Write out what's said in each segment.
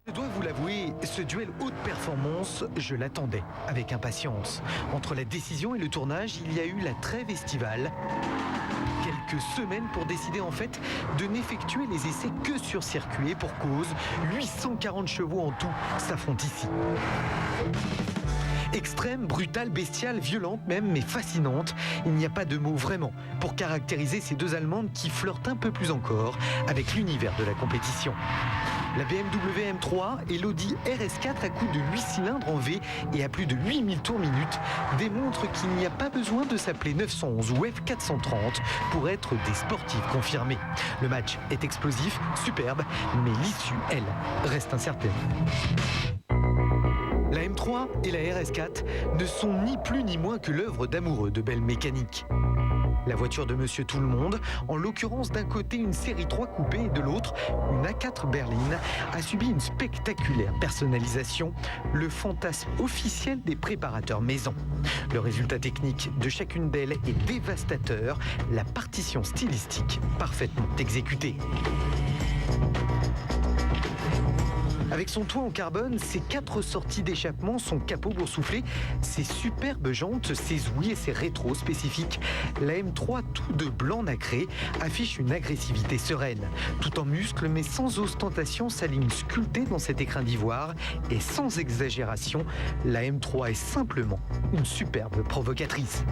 Je dois vous l'avouer, ce duel haute performance, je l'attendais avec impatience. Entre la décision et le tournage, il y a eu la trêve estivale. Quelques semaines pour décider en fait de n'effectuer les essais que sur circuit. Et pour cause, 840 chevaux en tout s'affrontent ici. Extrême, brutale, bestiale, violente même, mais fascinante. Il n'y a pas de mots vraiment pour caractériser ces deux Allemandes qui flirtent un peu plus encore avec l'univers de la compétition. La BMW M3 et l'Audi RS4 à coup de 8 cylindres en V et à plus de 8000 tours minute démontrent qu'il n'y a pas besoin de s'appeler 911 ou F430 pour être des sportifs confirmés. Le match est explosif, superbe, mais l'issue, elle, reste incertaine. La M3 et la RS4 ne sont ni plus ni moins que l'œuvre d'amoureux de belle mécanique. La voiture de Monsieur Tout-le-Monde, en l'occurrence d'un côté une série 3 coupée et de l'autre une A4 berline, a subi une spectaculaire personnalisation, le fantasme officiel des préparateurs maison. Le résultat technique de chacune d'elles est dévastateur, la partition stylistique parfaitement exécutée. Avec son toit en carbone, ses 4 sorties d'échappement, son capot boursouflé, ses superbes jantes, ses ouïes et ses rétros spécifiques, la M3 tout de blanc nacré affiche une agressivité sereine. Tout en muscles mais sans ostentation, sa ligne sculptée dans cet écrin d'ivoire et sans exagération, la M3 est simplement une superbe provocatrice.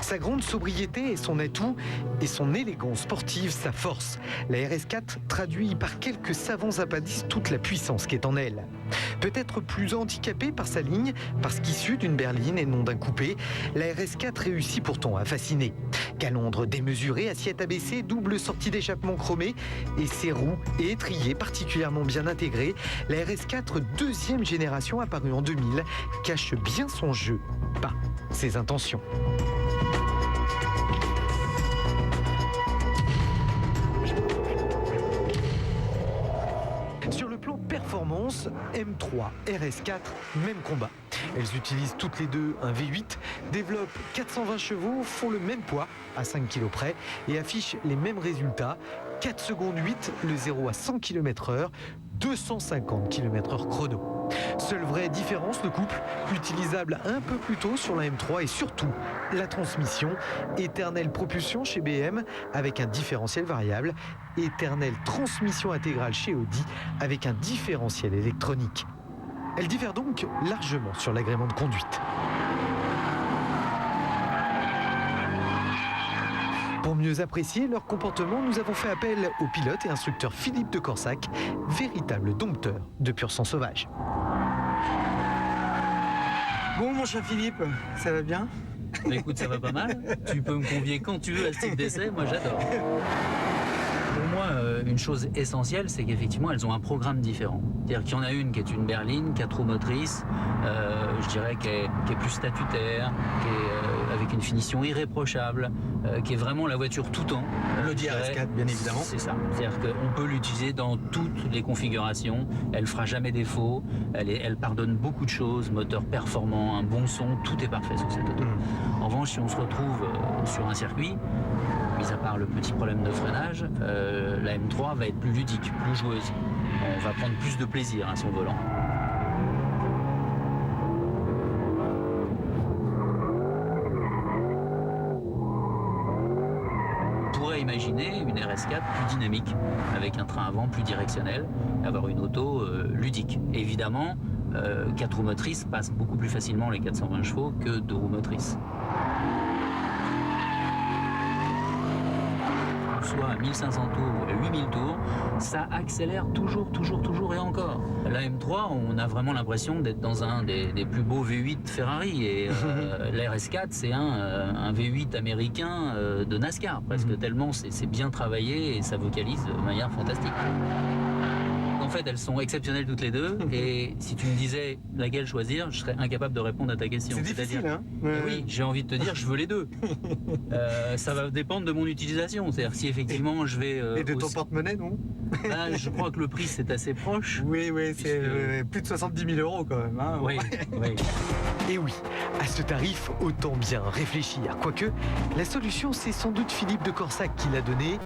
Sa grande sobriété est son atout et son élégance sportive sa force. La RS4 traduit par quelques savants appendices toute la puissance qui est en elle. Peut-être plus handicapée par sa ligne, parce qu'issue d'une berline et non d'un coupé, la RS4 réussit pourtant à fasciner. Calandre démesurée, assiette abaissée, double sortie d'échappement chromée et ses roues et étriers particulièrement bien intégrés, la RS4 deuxième génération apparue en 2000 cache bien son jeu, pas ses intentions. Sur le plan performance, M3, RS4, même combat. Elles utilisent toutes les deux un V8, développent 420 chevaux, font le même poids à 5 kg près et affichent les mêmes résultats. 4 secondes 8, le 0 à 100 km/h, 250 km/h chrono. Seule vraie différence, le couple, utilisable un peu plus tôt sur la M3 et surtout la transmission, éternelle propulsion chez BM avec un différentiel variable, éternelle transmission intégrale chez Audi avec un différentiel électronique. Elle diffère donc largement sur l'agrément de conduite. Pour mieux apprécier leur comportement, nous avons fait appel au pilote et instructeur Philippe de Corsac, véritable dompteur de pur sang sauvage. Bon, mon cher Philippe, ça va bien? Bah écoute, ça va pas mal. Tu peux me convier quand tu veux à ce type d'essai, moi j'adore. Pour moi, une chose essentielle, c'est qu'effectivement, elles ont un programme différent. C'est-à-dire qu'il y en a une qui est une berline, 4 roues motrices, je dirais qui est plus statutaire, qui est avec une finition irréprochable, qui est vraiment la voiture tout temps. L'Audi RS4, bien évidemment. C'est ça. C'est-à-dire qu'on peut l'utiliser dans toutes les configurations. Elle fera jamais défaut. Elle pardonne beaucoup de choses. Moteur performant, un bon son, tout est parfait sur cette auto. En revanche, si on se retrouve sur un circuit, mis à part le petit problème de freinage, la M3 va être plus ludique, plus joueuse. On va prendre plus de plaisir à son volant. On pourrait imaginer une RS4 plus dynamique, avec un train avant plus directionnel, avoir une auto ludique. Évidemment, 4 roues motrices passent beaucoup plus facilement les 420 chevaux que 2 roues motrices. Soit à 1500 tours ou à 8000 tours, ça accélère toujours et encore. La M3, on a vraiment l'impression d'être dans un des plus beaux V8 Ferrari et la RS4, c'est un V8 américain de NASCAR, presque tellement c'est bien travaillé et ça vocalise de manière fantastique. En fait, elles sont exceptionnelles toutes les deux et si tu me disais laquelle choisir, je serais incapable de répondre à ta question. C'est difficile, hein? Oui, j'ai envie de te dire, je veux les deux. Ça va dépendre de mon utilisation. C'est-à-dire si effectivement je vais... Et de ton porte-monnaie, non? Là, je crois que le prix c'est assez proche. Oui, c'est plus de 70 000 € quand même. Hein? Oui. Et oui, à ce tarif, autant bien réfléchir. Quoique, la solution, c'est sans doute Philippe de Corsac qui l'a donnée.